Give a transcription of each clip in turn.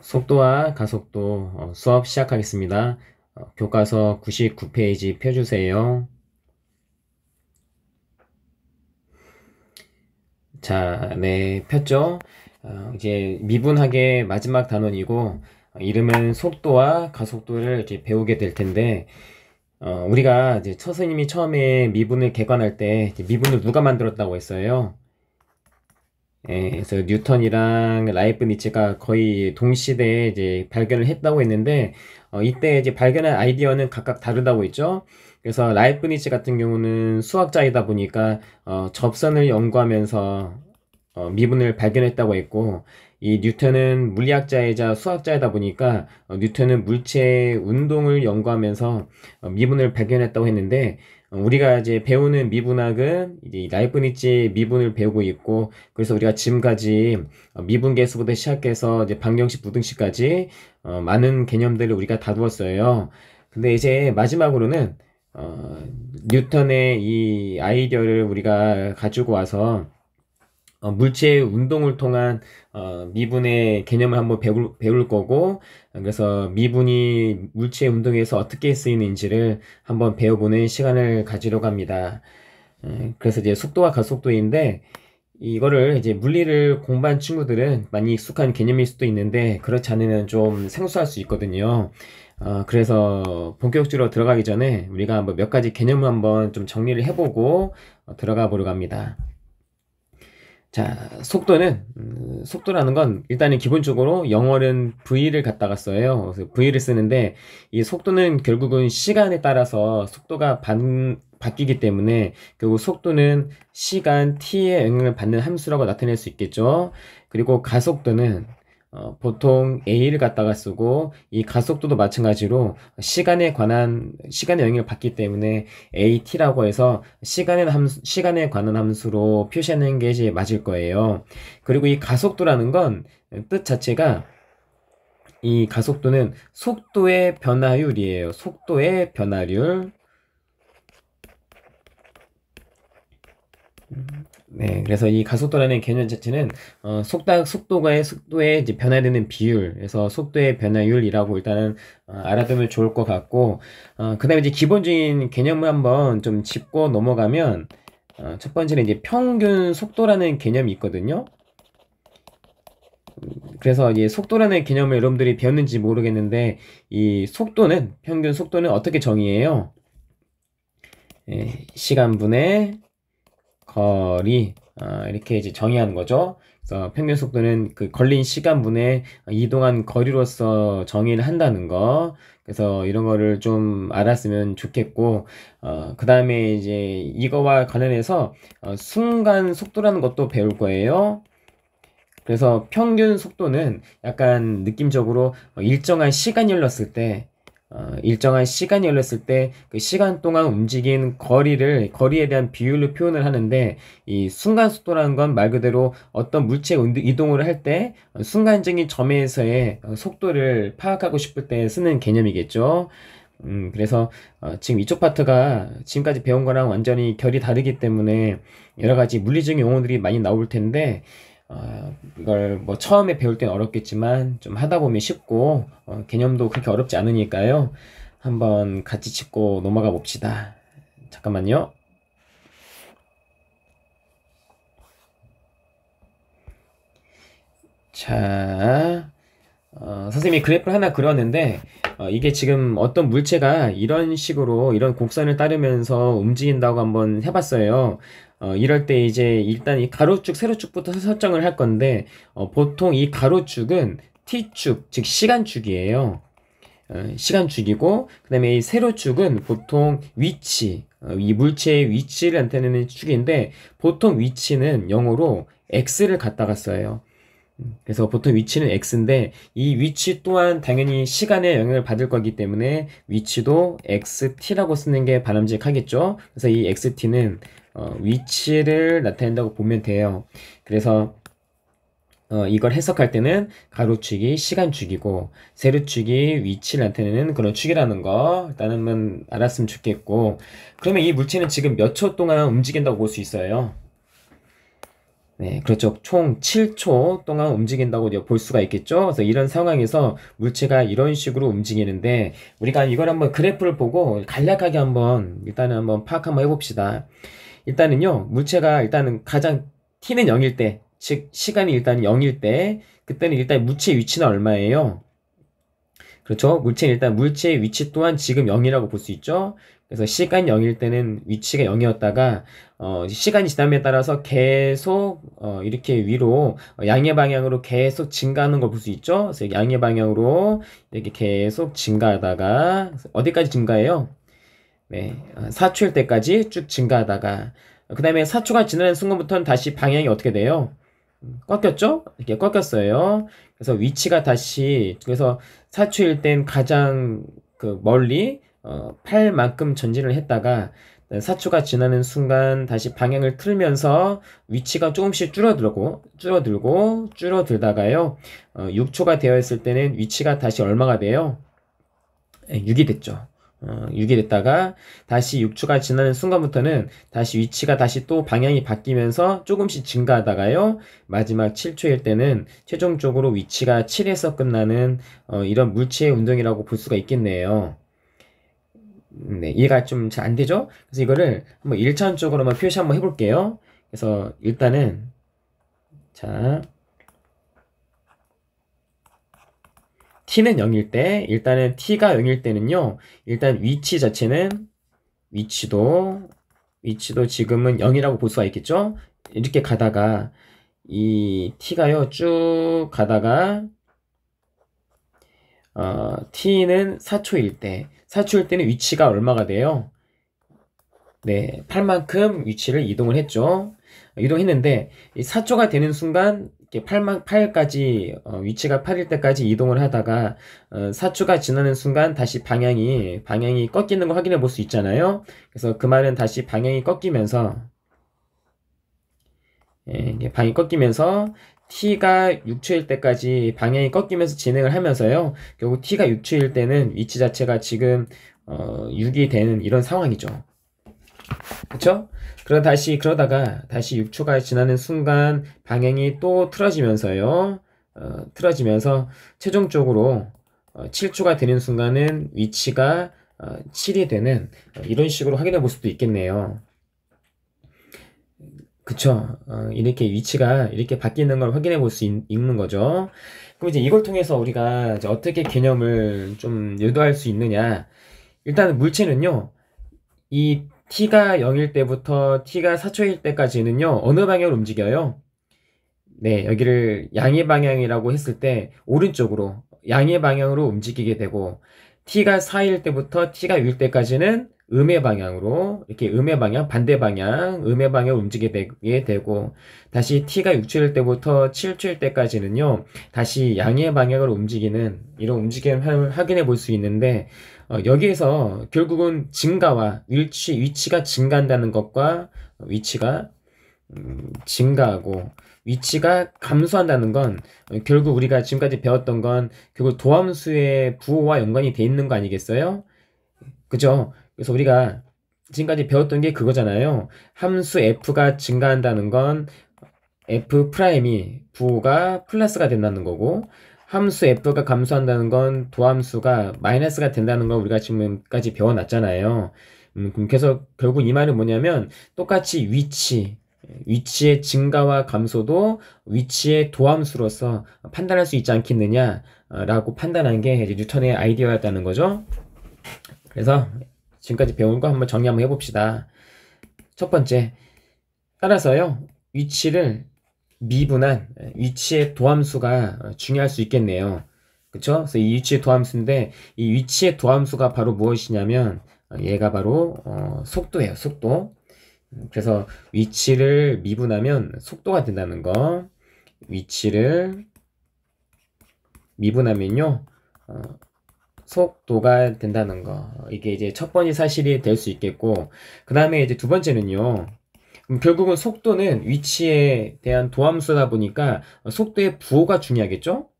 속도와 가속도 수업 시작하겠습니다. 교과서 99페이지 펴주세요. 자, 네, 폈죠? 이제 미분학의 마지막 단원이고, 이름은 속도와 가속도를 이제 배우게 될 텐데, 우리가 이제 선생님이 처음에 미분을 개관할 때, 이제 미분을 누가 만들었다고 했어요? 예, 그래서 뉴턴이랑 라이프니츠가 거의 동시대에 이제 발견을 했다고 했는데, 이때 이제 발견한 아이디어는 각각 다르다고 했죠. 그래서 라이프니츠 같은 경우는 수학자이다 보니까 접선을 연구하면서 미분을 발견했다고 했고, 이 뉴턴은 물리학자이자 수학자이다 보니까 뉴턴은 물체의 운동을 연구하면서 미분을 발견했다고 했는데, 우리가 이제 배우는 미분학은 이제 라이프니츠의 미분을 배우고 있고, 그래서 우리가 지금까지 미분계수부터 시작해서 이제 방정식, 부등식까지 많은 개념들을 우리가 다루었어요. 근데 이제 마지막으로는 어, 뉴턴의 이 아이디어를 우리가 가지고 와서 물체의 운동을 통한 미분의 개념을 한번 배울 거고, 그래서 미분이 물체의 운동에서 어떻게 쓰이는지를 한번 배워보는 시간을 가지려고 합니다. 그래서 이제 속도와 가속도인데, 이거를 이제 물리를 공부한 친구들은 많이 익숙한 개념일 수도 있는데, 그렇지 않으면 좀 생소할 수 있거든요. 그래서 본격적으로 들어가기 전에 우리가 한번 몇 가지 개념을 한번 좀 정리를 해보고 들어가 보려고 합니다. 자, 속도라는 건 일단은 기본적으로 영어는 V를 갖다가 써요. 그래서 V를 쓰는데 이 속도는 결국은 시간에 따라서 속도가 바뀌기 때문에 결국 속도는 시간 t의 영향을 받는 함수라고 나타낼 수 있겠죠. 그리고 가속도는 보통 A를 갖다가 쓰고 이 가속도도 마찬가지로 시간의 영향을 받기 때문에 AT라고 해서 시간에 관한 함수로 표시하는 게 이제 맞을 거예요. 그리고 이 가속도라는 건 뜻 자체가 이 가속도는 속도의 변화율이에요. 속도의 변화율. 네, 그래서 이 가속도라는 개념 자체는 속도의 이제 변화되는 비율, 그래서 속도의 변화율이라고 일단은 알아두면 좋을 것 같고, 그다음에 이제 기본적인 개념을 한번 좀 짚고 넘어가면, 첫 번째는 이제 평균 속도라는 개념이 있거든요. 그래서 이 속도라는 개념을 여러분들이 배웠는지 모르겠는데, 이 평균 속도는 어떻게 정의해요? 예, 시간분의 거리 이렇게 이제 정의하는 거죠. 그래서 평균 속도는 그 걸린 시간분의 이동한 거리로서 정의를 한다는 거. 그래서 이런 거를 좀 알았으면 좋겠고, 그 다음에 이제 이거와 관련해서 순간 속도라는 것도 배울 거예요. 그래서 평균 속도는 약간 느낌적으로 일정한 시간이 흘렀을 때 그 시간 동안 움직인 거리에 대한 비율로 표현을 하는데, 이 순간 속도라는 건 말 그대로 어떤 물체 이동을 할 때 순간적인 점에서의 속도를 파악하고 싶을 때 쓰는 개념이겠죠. 그래서 지금 이쪽 파트가 지금까지 배운 거랑 완전히 결이 다르기 때문에 여러 가지 물리적인 용어들이 많이 나올 텐데, 이걸 뭐 처음에 배울 땐 어렵겠지만 좀 하다 보면 쉽고 개념도 그렇게 어렵지 않으니까요. 한번 같이 짚고 넘어가 봅시다. 잠깐만요. 자, 선생님이 그래프를 하나 그렸는데, 이게 지금 어떤 물체가 이런 식으로 이런 곡선을 따르면서 움직인다고 한번 해봤어요. 이럴 때 이제 일단 이 가로축, 세로축부터 설정을 할 건데, 보통 이 가로축은 T축, 즉 시간축이에요. 시간축이고, 그 다음에 이 세로축은 보통 이 물체의 위치를 나타내는 축인데, 보통 위치는 영어로 X를 갖다가 써요. 그래서 보통 위치는 x인데, 이 위치 또한 당연히 시간의 영향을 받을 거기 때문에 위치도 xt라고 쓰는 게 바람직하겠죠. 그래서 이 xt는 위치를 나타낸다고 보면 돼요. 그래서 이걸 해석할 때는 가로축이 시간축이고 세로축이 위치를 나타내는 그런 축이라는 거 일단은 알았으면 좋겠고, 그러면 이 물체는 지금 몇 초 동안 움직인다고 볼 수 있어요? 네, 그렇죠. 총 7초 동안 움직인다고 이제 볼 수가 있겠죠. 그래서 이런 상황에서 물체가 이런 식으로 움직이는데 우리가 이걸 한번 그래프를 보고 간략하게 한번 일단은 한번 파악 한번 해봅시다. 일단은요, 물체가 일단은 가장 t는 0일 때, 즉 시간이 일단 0일 때, 그때는 일단 물체의 위치는 얼마예요? 그렇죠. 물체는 일단 물체의 위치 또한 지금 0이라고 볼 수 있죠. 그래서 시간 0일 때는 위치가 0이었다가 시간이 지남에 따라서 계속 이렇게 위로 양의 방향으로 계속 증가하는 걸 볼 수 있죠. 그래서 양의 방향으로 이렇게 계속 증가하다가 어디까지 증가해요? 네, 4초일 때까지 쭉 증가하다가 그 다음에 4초가 지나는 순간부터는 다시 방향이 어떻게 돼요? 꺾였죠? 이렇게 꺾였어요. 그래서 위치가 다시 그래서 4초일 땐 가장 그 멀리 8만큼 전진을 했다가 4초가 지나는 순간 다시 방향을 틀면서 위치가 조금씩 줄어들다가요. 6초가 되어 있을 때는 위치가 다시 얼마가 돼요? 6이 됐죠. 6이 됐다가 다시 6초가 지나는 순간부터는 다시 위치가 다시 또 방향이 바뀌면서 조금씩 증가하다가요. 마지막 7초일 때는 최종적으로 위치가 7에서 끝나는 이런 물체의 운동이라고 볼 수가 있겠네요. 네, 이해가 좀 잘 안 되죠? 그래서 이거를 한번 1차원적으로 한번 표시 한번 해볼게요. 그래서 일단은 자 t는 0일 때, 일단은 t가 0일 때는요, 일단 위치 자체는, 위치도 지금은 0이라고 볼 수가 있겠죠? 이렇게 가다가, 이 t가요, 쭉 가다가, t는 4초일 때, 4초일 때는 위치가 얼마가 돼요? 네, 8만큼 위치를 이동을 했죠. 이동했는데, 이 4초가 되는 순간, 이렇게 8까지, 위치가 8일 때까지 이동을 하다가, 4초가 지나는 순간 다시 방향이 꺾이는 걸 확인해 볼 수 있잖아요. 그래서 그 말은 다시 방향이 꺾이면서, 예, 이게 방향이 꺾이면서, t가 6초일 때까지 방향이 꺾이면서 진행을 하면서요. 결국 t가 6초일 때는 위치 자체가 지금, 6이 되는 이런 상황이죠. 그쵸? 그러다가 다시 6초가 지나는 순간 방향이 또 틀어지면서요. 틀어지면서 최종적으로 7초가 되는 순간은 위치가 7이 되는 이런 식으로 확인해 볼 수도 있겠네요. 그쵸? 이렇게 위치가 이렇게 바뀌는 걸 확인해 볼 수 있는 거죠. 그럼 이제 이걸 통해서 우리가 이제 어떻게 개념을 좀 유도할 수 있느냐. 일단 물체는요. 이 t가 0일 때부터 t가 4초일 때까지는요, 어느 방향으로 움직여요? 네, 여기를 양의 방향이라고 했을 때, 오른쪽으로, 양의 방향으로 움직이게 되고, t가 4일 때부터 t가 6일 때까지는 음의 방향으로, 이렇게 음의 방향, 반대 방향, 음의 방향으로 움직이게 되고, 다시 t가 6초일 때부터 7초일 때까지는요, 다시 양의 방향으로 움직이는, 이런 움직임을 확인해 볼 수 있는데, 여기에서 결국은 증가와 위치가 증가한다는 것과 위치가 증가하고 위치가 감소한다는 건 결국 우리가 지금까지 배웠던 건 결국 도함수의 부호와 연관이 돼 있는 거 아니겠어요? 그죠? 그래서 우리가 지금까지 배웠던 게 그거잖아요. 함수 f가 증가한다는 건 f 프라임이 부호가 플러스가 된다는 거고 함수 f가 감소한다는 건 도함수가 마이너스가 된다는 걸 우리가 지금까지 배워놨잖아요. 그래서 결국 이 말은 뭐냐면 똑같이 위치의 증가와 감소도 위치의 도함수로서 판단할 수 있지 않겠느냐 라고 판단한 게 이제 뉴턴의 아이디어였다는 거죠. 그래서 지금까지 배운 거 한번 정리 한번 해봅시다. 첫 번째, 따라서요 위치를 미분한 위치의 도함수가 중요할 수 있겠네요. 그쵸? 그래서 이 위치의 도함수인데 이 위치의 도함수가 바로 무엇이냐면 얘가 바로 속도예요. 속도. 그래서 위치를 미분하면 속도가 된다는 거. 위치를 미분하면요 속도가 된다는 거. 이게 이제 첫 번째 사실이 될 수 있겠고 그 다음에 이제 두 번째는요 결국은 속도는 위치에 대한 도함수다 보니까 속도의 부호가 중요하겠죠?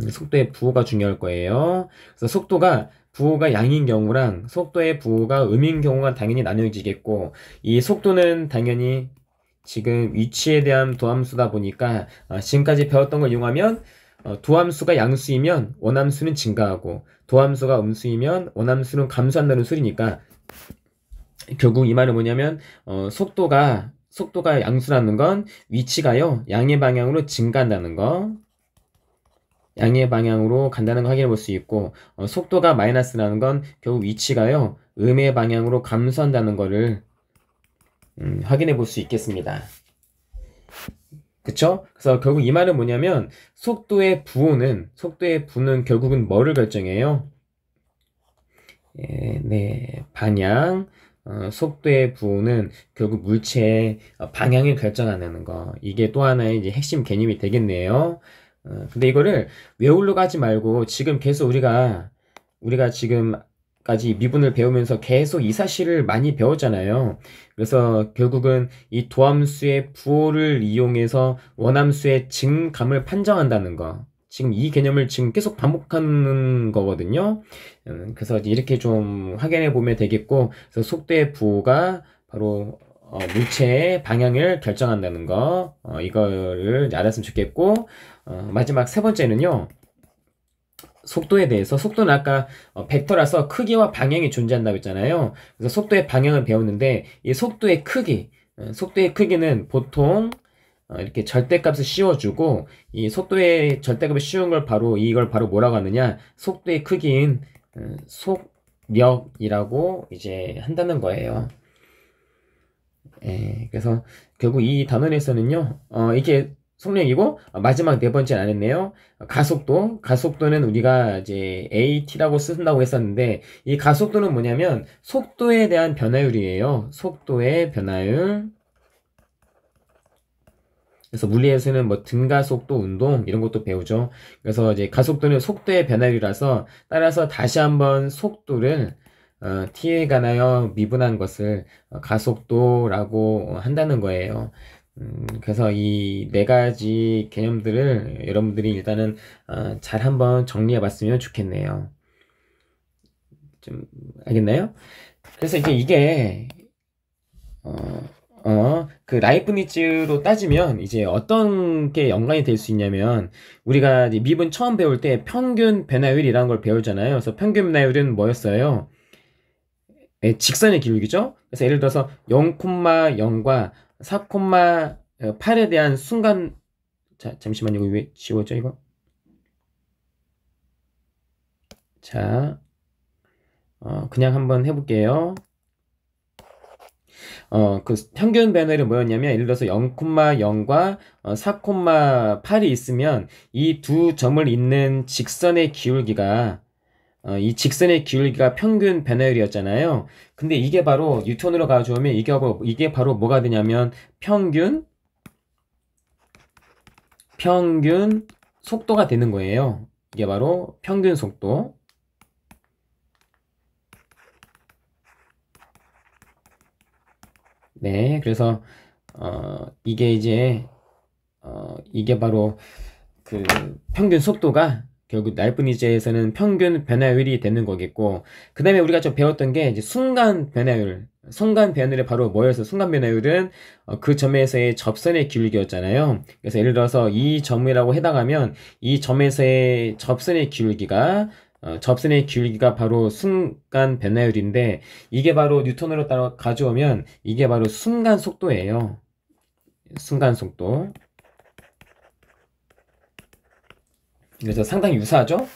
속도의 부호가 중요할 거예요. 그래서 부호가 양인 경우랑 속도의 부호가 음인 경우가 당연히 나뉘어지겠고 이 속도는 당연히 지금 위치에 대한 도함수다 보니까 지금까지 배웠던 걸 이용하면 도함수가 양수이면 원함수는 증가하고 도함수가 음수이면 원함수는 감소한다는 소리니까 결국 이 말은 뭐냐면 속도가 양수라는 건 위치가요 양의 방향으로 증가한다는 거, 양의 방향으로 간다는 거 확인해 볼 수 있고 속도가 마이너스라는 건 결국 위치가요 음의 방향으로 감소한다는 거를 확인해 볼 수 있겠습니다. 그쵸? 그래서 결국 이 말은 뭐냐면 속도의 부호는 결국은 뭐를 결정해요? 네, 방향. 속도의 부호는 결국 물체의 방향을 결정한다는 거. 이게 또 하나의 이제 핵심 개념이 되겠네요. 근데 이거를 외우려고 하지 말고 지금 계속 우리가 지금까지 미분을 배우면서 계속 이 사실을 많이 배웠잖아요. 그래서 결국은 이 도함수의 부호를 이용해서 원함수의 증감을 판정한다는 거. 지금 이 개념을 지금 계속 반복하는 거거든요. 그래서 이렇게 좀 확인해 보면 되겠고, 그래서 속도의 부호가 바로 물체의 방향을 결정한다는 거, 이거를 알았으면 좋겠고, 마지막 세 번째는요. 속도에 대해서 속도는 아까 벡터라서 크기와 방향이 존재한다고 했잖아요. 그래서 속도의 방향을 배웠는데 이 속도의 크기는 보통 이렇게 절대값을 씌워주고 이 속도의 절대값을 씌운 걸 이걸 바로 뭐라고 하느냐 속도의 크기인 속력이라고 이제 한다는 거예요. 그래서 결국 이 단원에서는요 이게 속력이고 마지막 네 번째는 안 했네요. 가속도는 우리가 이제 AT라고 쓴다고 했었는데 이 가속도는 뭐냐면 속도에 대한 변화율이에요. 속도의 변화율. 그래서 물리에서는 뭐 등가속도 운동 이런 것도 배우죠. 그래서 이제 가속도는 속도의 변화율이라서 따라서 다시 한번 속도를 t에 관하여 미분한 것을 가속도라고 한다는 거예요. 그래서 이 네 가지 개념들을 여러분들이 일단은 잘 한번 정리해 봤으면 좋겠네요. 좀 알겠나요? 그래서 이제 이게 그 라이프니츠로 따지면 이제 어떤 게 연관이 될 수 있냐면 우리가 이제 미분 처음 배울 때 평균 변화율이라는 걸 배우잖아요. 그래서 평균 변화율은 뭐였어요? 직선의 기울기죠. 그래서 예를 들어서 0,0과 4,8에 대한 순간 잠시만요. 이거 왜 지워져 이거? 자, 그냥 한번 해볼게요. 그 평균 변화율이 뭐였냐면 예를 들어서 0,0과 4,8이 있으면 이 두 점을 잇는 직선의 기울기가 이 직선의 기울기가 평균 변화율이었잖아요. 근데 이게 바로 뉴턴으로 가져오면 이게 바로 뭐가 되냐면 평균 속도가 되는 거예요. 이게 바로 평균 속도. 네, 그래서 이게 바로 그 평균 속도가 결국 라이프니츠에서는 평균 변화율이 되는 거겠고, 그 다음에 우리가 좀 배웠던 게 이제 순간 변화율이 바로 뭐였어? 순간 변화율은 그 점에서의 접선의 기울기였잖아요. 그래서 예를 들어서 이 점이라고 해당하면 이 점에서의 접선의 기울기가 바로 순간 변화율인데 이게 바로 뉴턴으로 따라 가져오면 이게 바로 순간 속도예요. 순간 속도. 그래서 상당히 유사하죠?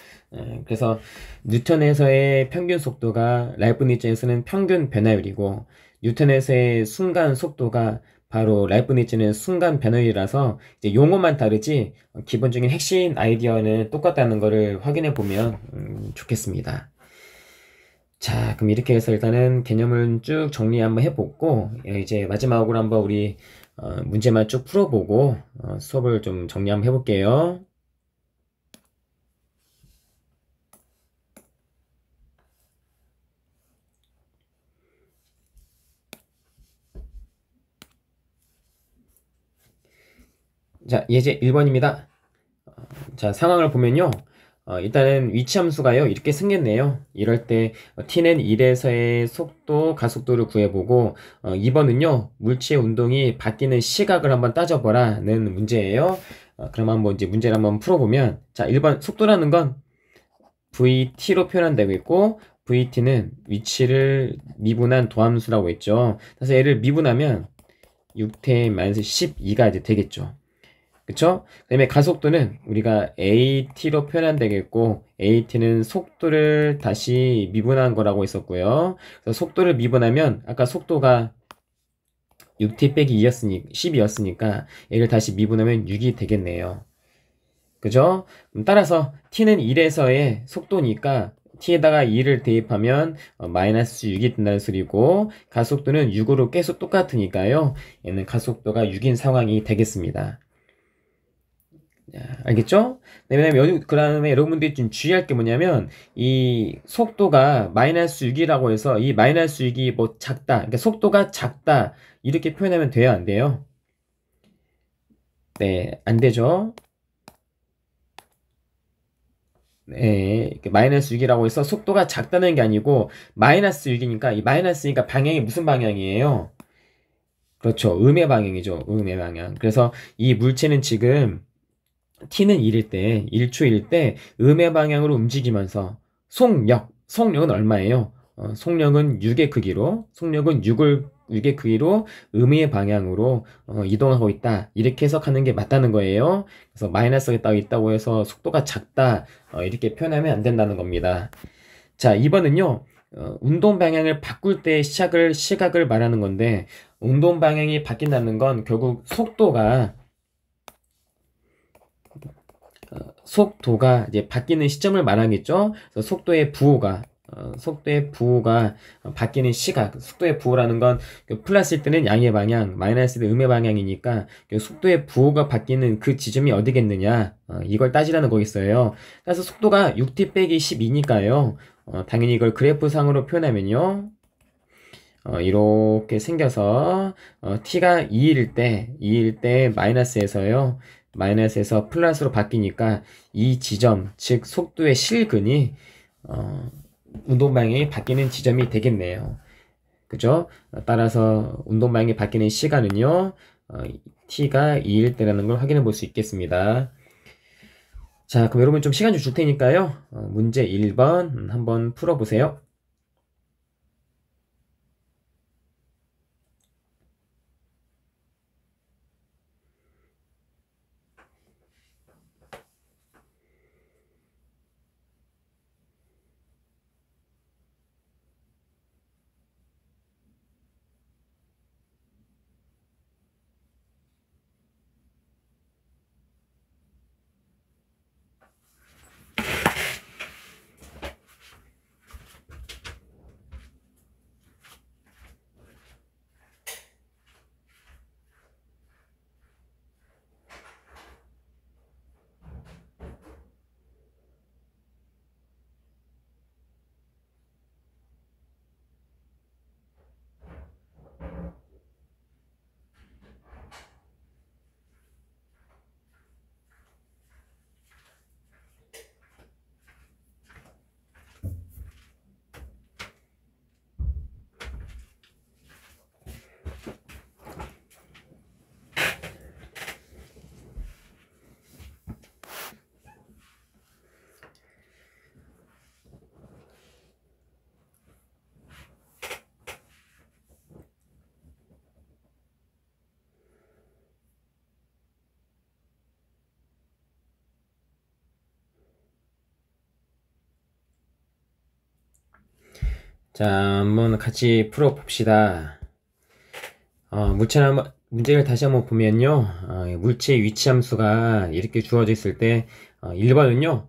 그래서 뉴턴에서의 평균 속도가 라이프니츠에서는 평균 변화율이고 뉴턴에서의 순간 속도가 바로 라이프니츠는 순간 변화율이라서 이제 용어만 다르지 기본적인 핵심 아이디어는 똑같다는 것을 확인해 보면 좋겠습니다. 자, 그럼 이렇게 해서 일단은 개념을 쭉 정리 한번 해보고 이제 마지막으로 한번 우리 문제만 쭉 풀어보고 수업을 좀 정리 한번 해볼게요. 자, 예제 1번입니다. 자, 상황을 보면요. 일단은 위치함수가요 이렇게 생겼네요. 이럴 때 t는 1에서의 속도, 가속도를 구해보고 2번은요 물체의 운동이 바뀌는 시각을 한번 따져보라는 문제예요. 그럼 한번 이제 문제를 한번 풀어보면, 자 1번 속도라는 건 vt로 표현되고 있고, vt는 위치를 미분한 도함수라고 했죠. 그래서 얘를 미분하면 6t-12가 이제 되겠죠. 그쵸? 그 다음에 가속도는 우리가 AT로 표현되겠고, AT는 속도를 다시 미분한 거라고 했었고요. 그래서 속도를 미분하면, 아까 속도가 6t 빼기 10이었으니까, 얘를 다시 미분하면 6이 되겠네요. 그죠? 따라서 t는 1에서의 속도니까, t에다가 2를 대입하면 마이너스 6이 된다는 소리고, 가속도는 6으로 계속 똑같으니까요. 얘는 가속도가 6인 상황이 되겠습니다. 알겠죠? 왜냐면 그 다음에 여러분들이 좀 주의할 게 뭐냐면, 이 속도가 마이너스 6이라고 해서 이 마이너스 6이 뭐 작다, 그러니까 속도가 작다 이렇게 표현하면 돼요, 안 돼요? 네, 안 되죠. 네, 마이너스 6이라고 해서 속도가 작다는 게 아니고, 마이너스 6이니까 이 마이너스니까 방향이 무슨 방향이에요? 그렇죠, 음의 방향이죠, 음의 방향. 그래서 이 물체는 지금 t는 1일 때, 1초일 때 음의 방향으로 움직이면서 속력은 얼마예요? 속력은 6의 크기로, 속력은 6의 크기로 음의 방향으로 이동하고 있다. 이렇게 해석하는 게 맞다는 거예요. 그래서 마이너스가 있다고 해서 속도가 작다. 이렇게 표현하면 안 된다는 겁니다. 자, 2번은요. 운동 방향을 바꿀 때 시각을 말하는 건데, 운동 방향이 바뀐다는 건 결국 속도가 이제 바뀌는 시점을 말하겠죠. 그래서 속도의 부호가 바뀌는 시각, 속도의 부호라는 건 플러스일 때는 양의 방향, 마이너스일 때 음의 방향이니까 속도의 부호가 바뀌는 그 지점이 어디겠느냐, 이걸 따지라는 거겠어요. 그래서 속도가 6t 빼기 12니까요. 당연히 이걸 그래프상으로 표현하면요. 이렇게 생겨서 t가 2일 때 마이너스에서 플러스로 바뀌니까 이 지점, 즉 속도의 실근이 운동 방향이 바뀌는 지점이 되겠네요. 그죠? 따라서 운동 방향이 바뀌는 시간은요, t가 2일 때라는 걸 확인해 볼 수 있겠습니다. 자, 그럼 여러분 좀 시간 좀 줄 테니까요. 문제 1번 한번 풀어보세요. 자, 한번 같이 풀어봅시다. 문제를 다시 한번 보면요. 물체의 위치함수가 이렇게 주어져 있을 때, 1번은요.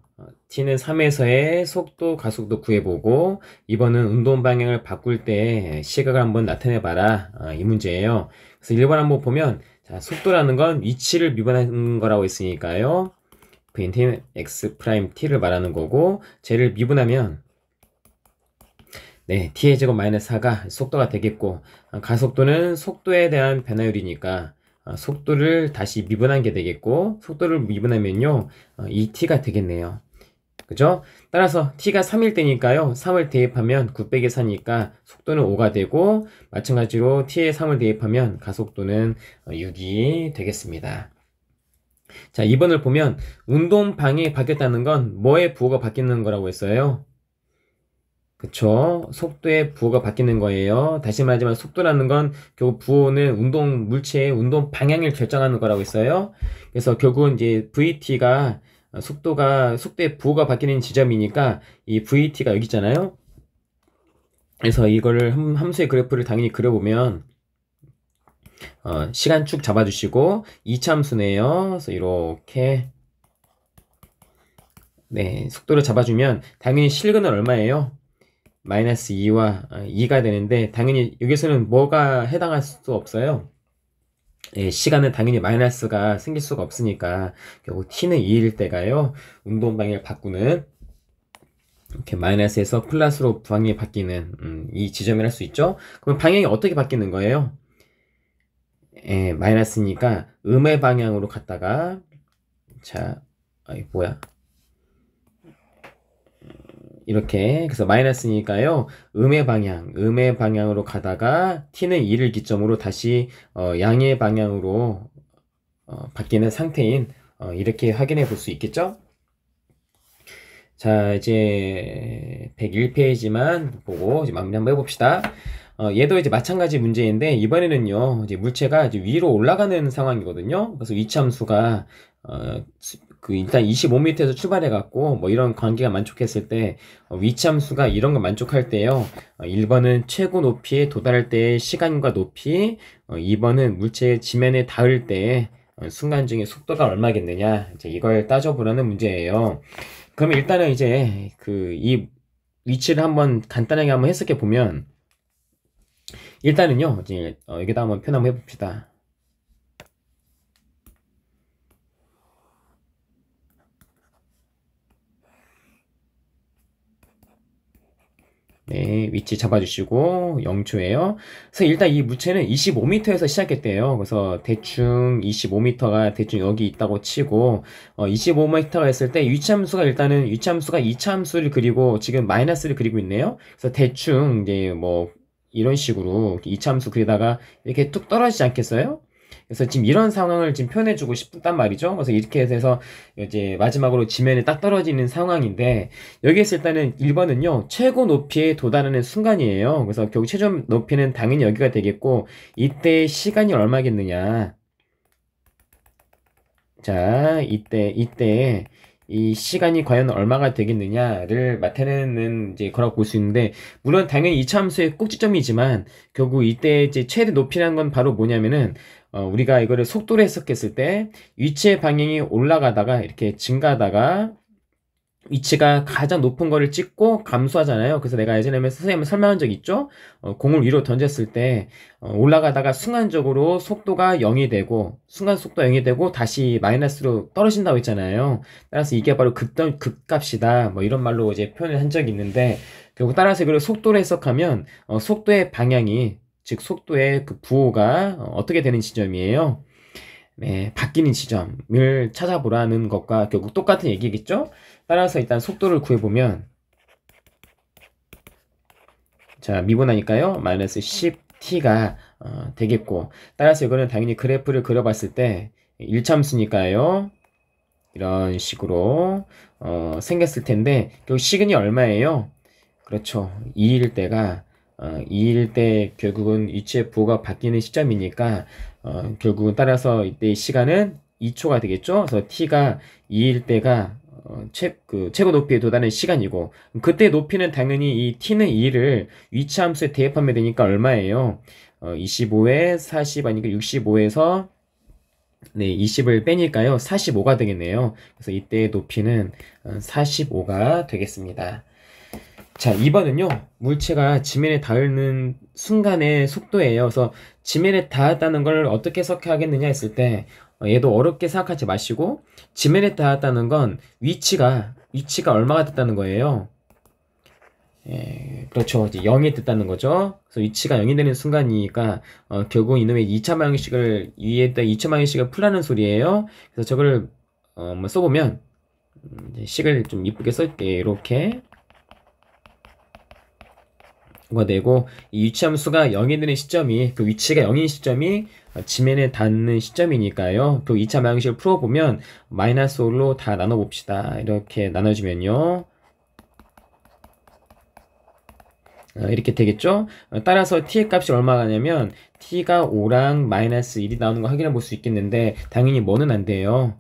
t는 3에서의 속도, 가속도 구해보고, 2번은 운동 방향을 바꿀 때 시각을 한번 나타내봐라. 이 문제예요. 그래서 1번 한번 보면, 자, 속도라는 건 위치를 미분하는 거라고 했으니까요. v는 x't를 말하는 거고, 쟤를 미분하면, 네, t의 제곱 마이너스 4가 속도가 되겠고, 가속도는 속도에 대한 변화율이니까 속도를 다시 미분한 게 되겠고, 속도를 미분하면요, 2t가 되겠네요. 그죠? 따라서 t가 3일 때니까요. 3을 대입하면 9 빼기 4니까 속도는 5가 되고, 마찬가지로 t에 3을 대입하면 가속도는 6이 되겠습니다. 자, 2번을 보면 운동 방향이 바뀌었다는 건 뭐의 부호가 바뀌는 거라고 했어요? 그쵸? 속도의 부호가 바뀌는 거예요. 다시 말하지만 속도라는 건 결국 부호는 물체의 운동 방향을 결정하는 거라고 했어요. 그래서 결국은 이제 VT가 속도의 부호가 바뀌는 지점이니까 이 VT가 여기 있잖아요. 그래서 이거를 함수의 그래프를 당연히 그려보면 시간 축 잡아주시고 이차함수네요. 그래서 이렇게 네, 속도를 잡아주면 당연히 실근은 얼마예요? 마이너스 2와 2가 되는데 당연히 여기서는 뭐가 해당할 수 없어요. 예, 시간은 당연히 마이너스가 생길 수가 없으니까 결국 t는 2일 때가요. 운동 방향을 바꾸는 이렇게 마이너스에서 플러스로 방향이 바뀌는 이 지점이라 할 수 있죠. 그럼 방향이 어떻게 바뀌는 거예요? 예, 마이너스니까 음의 방향으로 갔다가 자, 뭐야? 이렇게 그래서 마이너스니까요. 음의 방향으로 가다가 t는 2를 기점으로 다시 양의 방향으로 바뀌는 상태인 이렇게 확인해 볼 수 있겠죠? 자, 이제 101페이지만 보고 이제 마무리 한번 해봅시다. 얘도 이제 마찬가지 문제인데 이번에는요 이제 물체가 이제 위로 올라가는 상황이거든요. 그래서 위치함수가 일단 25m에서 출발해 갖고 뭐 이런 관계가 만족했을 때 위치함수가 이런 거 만족할 때요. 1번은 최고 높이에 도달할 때의 시간과 높이, 2번은 물체의 지면에 닿을 때 순간 중에 속도가 얼마겠느냐, 이제 이걸 따져보라는 문제예요. 그러면 일단은 이제 이 위치를 한번 간단하게 한번 해석해 보면 일단은요 이제 여기다 한번 표 한번 해봅시다. 네, 위치 잡아주시고 0초예요. 그래서 일단 이 물체는 25m에서 시작했대요. 그래서 대충 25m가 대충 여기 있다고 치고 25m가 했을 때 위치함수가 일단은 위치함수가 이차함수를 그리고 지금 마이너스를 그리고 있네요. 그래서 대충 이제 뭐 이런 식으로 이차함수 그리다가 이렇게 뚝 떨어지지 않겠어요? 그래서 지금 이런 상황을 지금 표현해주고 싶단 말이죠. 그래서 이렇게 해서 이제 마지막으로 지면에 딱 떨어지는 상황인데 여기에서 일단은 1번은요 최고 높이에 도달하는 순간이에요. 그래서 결국 최저 높이는 당연히 여기가 되겠고 이때 시간이 얼마겠느냐. 자, 이때 이 시간이 과연 얼마가 되겠느냐를 나타내는 이제 거라고 볼 수 있는데, 물론 당연히 이차 함수의 꼭지점이지만 결국 이때 이제 최대 높이라는 건 바로 뭐냐면은 우리가 이거를 속도로 해석했을 때 위치의 방향이 올라가다가 이렇게 증가하다가 위치가 가장 높은 거를 찍고 감소하잖아요. 그래서 내가 예전에 선생님이 설명한 적 있죠? 공을 위로 던졌을 때 올라가다가 순간적으로 속도가 0이 되고 순간 속도가 0이 되고 다시 마이너스로 떨어진다고 했잖아요. 따라서 이게 바로 극값이다. 뭐 이런 말로 이제 표현을 한 적이 있는데 결국 따라서 이걸 속도로 해석하면 속도의 방향이 즉 속도의 그 부호가 어떻게 되는 지점이에요? 네, 바뀌는 지점을 찾아보라는 것과 결국 똑같은 얘기겠죠? 따라서 일단 속도를 구해보면 자 미분하니까요 마이너스 10t가 되겠고 따라서 이거는 당연히 그래프를 그려봤을 때 1참수니까요 이런 식으로 생겼을 텐데 결국 시간이 얼마예요? 그렇죠. 2일 때가 2일 때 결국은 위치의 부호가 바뀌는 시점이니까 결국은 따라서 이때 시간은 2초가 되겠죠. 그래서 t가 2일 때가 최고 높이에 도달하는 시간이고 그때 높이는 당연히 이 t는 2를 위치함수에 대입하면 되니까 얼마예요? 25에 40 아니까 65에서 네, 20을 빼니까요 45가 되겠네요. 그래서 이때 높이는 45가 되겠습니다. 자, 2번은요 물체가 지면에 닿는 순간의 속도예요. 그래서 지면에 닿았다는 걸 어떻게 해석하겠느냐 했을 때 얘도 어렵게 생각하지 마시고 지면에 닿았다는 건 위치가 얼마가 됐다는 거예요. 예, 그렇죠. 이제 0이 됐다는 거죠. 그래서 위치가 0이 되는 순간이니까 결국 이놈의 2차 방정식을 위에다 2차 방정식을 풀라는 소리예요. 그래서 저걸 써보면 이제 식을 좀 이쁘게 쓸게요. 이렇게 가 되고, 이 위치함수가 0이 되는 시점이, 그 위치가 0인 시점이 지면에 닿는 시점이니까요. 그 2차 방식을 풀어보면 마이너스 5로 다 나눠봅시다. 이렇게 나눠주면요, 이렇게 되겠죠? 따라서 t의 값이 얼마가 냐면 t가 5랑 마이너스 1이 나오는 거 확인해 볼 수 있겠는데, 당연히 뭐는 안 돼요.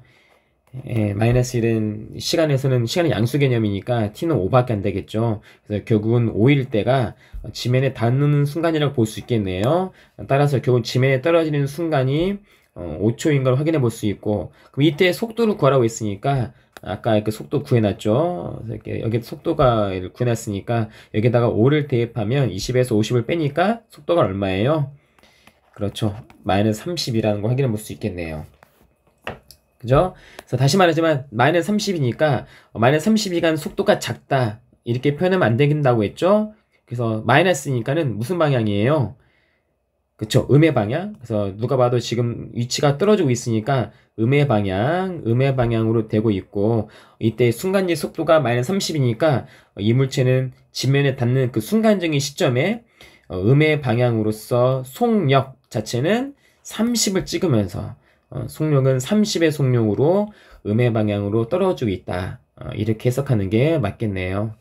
마이너스 1은 시간에서는 시간의 양수 개념이니까 t는 5밖에 안 되겠죠. 그래서 결국은 5일 때가 지면에 닿는 순간이라고 볼 수 있겠네요. 따라서 결국 지면에 떨어지는 순간이 5초인 걸 확인해 볼 수 있고, 그럼 이때 속도를 구하라고 했으니까 아까 이렇게 속도 구해놨죠. 그래서 이렇게 여기 속도가 구해놨으니까 여기다가 5를 대입하면 20에서 50을 빼니까 속도가 얼마예요? 그렇죠. 마이너스 30이라는 거 확인해 볼 수 있겠네요. 그죠? 그래서 다시 말하지만 마이너스 30이니까 마이너스 32가 속도가 작다 이렇게 표현하면 안 된다고 했죠? 그래서 마이너스니까는 무슨 방향이에요? 그쵸? 음의 방향. 그래서 누가 봐도 지금 위치가 떨어지고 있으니까 음의 방향으로 되고 있고, 이때 순간적 속도가 마이너스 30이니까 이 물체는 지면에 닿는 그 순간적인 시점에 음의 방향으로서 속력 자체는 30을 찍으면서 속력은 30의 속력으로 음의 방향으로 떨어지고 있다. 이렇게 해석하는 게 맞겠네요.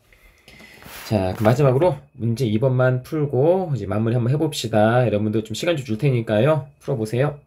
자, 그럼 마지막으로 문제 2번만 풀고 이제 마무리 한번 해봅시다. 여러분들 좀 시간 좀 줄 테니까요. 풀어보세요.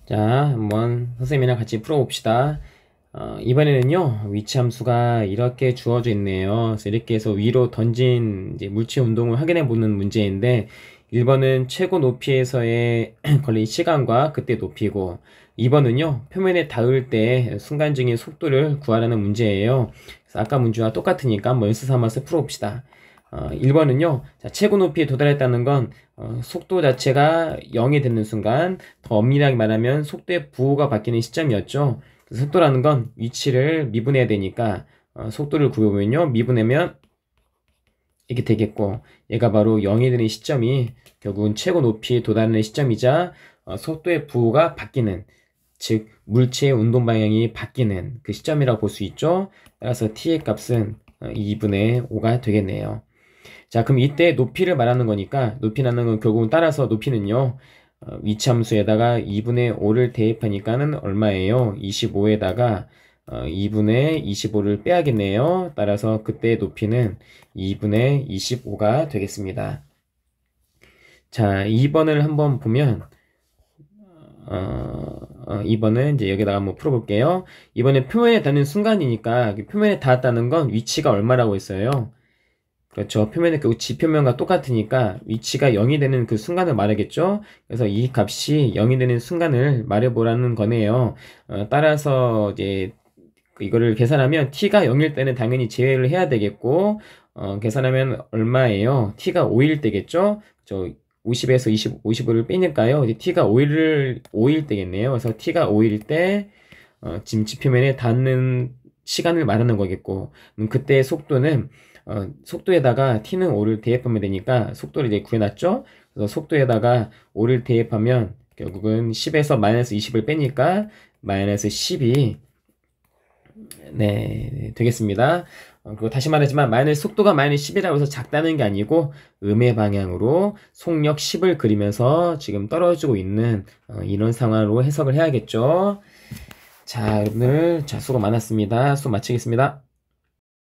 자, 한번 선생님이랑 같이 풀어봅시다. 이번에는요, 위치함수가 이렇게 주어져 있네요. 그래서 이렇게 해서 위로 던진 이제 물체 운동을 확인해 보는 문제인데, 1번은 최고 높이에서의 걸린 시간과 그때 높이고, 2번은요, 표면에 닿을 때 순간적인 속도를 구하라는 문제예요. 그래서 아까 문제와 똑같으니까 한번 연습 삼아서 풀어봅시다. 1번은요, 자, 최고 높이에 도달했다는 건 속도 자체가 0이 되는 순간, 더 엄밀하게 말하면 속도의 부호가 바뀌는 시점이었죠. 그래서 속도라는 건 위치를 미분해야 되니까 속도를 구해보면요, 미분하면 이렇게 되겠고, 얘가 바로 0이 되는 시점이 결국은 최고 높이에 도달하는 시점이자 속도의 부호가 바뀌는, 즉 물체의 운동 방향이 바뀌는 그 시점이라고 볼 수 있죠. 따라서 t의 값은 2분의 5가 되겠네요. 자, 그럼 이때 높이를 말하는 거니까, 높이라는 건 결국은 따라서 높이는요, 위치함수에다가 2분의 5를 대입하니까는 얼마예요? 25에다가 2분의 25를 빼야겠네요. 따라서 그때 높이는 2분의 25가 되겠습니다. 자, 2번을 한번 보면 2번은 이제 여기다가 한번 풀어볼게요. 이번에 표면에 닿는 순간이니까 표면에 닿았다는 건 위치가 얼마라고 했어요. 그렇죠. 표면의 그 지표면과 똑같으니까 위치가 0이 되는 그 순간을 말하겠죠. 그래서 이 값이 0이 되는 순간을 말해보라는 거네요. 따라서 이제 이거를 계산하면 t가 0일 때는 당연히 제외를 해야 되겠고, 계산하면 얼마예요? t가 5일 때겠죠? 50에서 55를 빼니까요. 이제 t가 5일 때겠네요. 그래서 t가 5일 때, 지금 지표면에 닿는 시간을 말하는 거겠고, 그때 속도는, 속도에다가 t는 5를 대입하면 되니까 속도를 이제 구해놨죠? 그래서 속도에다가 5를 대입하면 결국은 10에서 마이너스 20을 빼니까 마이너스 10이 네, 되겠습니다. 그리고 다시 말하지만 속도가 마이너스 10이라고 해서 작다는 게 아니고 음의 방향으로 속력 10을 그리면서 지금 떨어지고 있는 이런 상황으로 해석을 해야겠죠. 자, 여러분들 수고 많았습니다. 수고 마치겠습니다.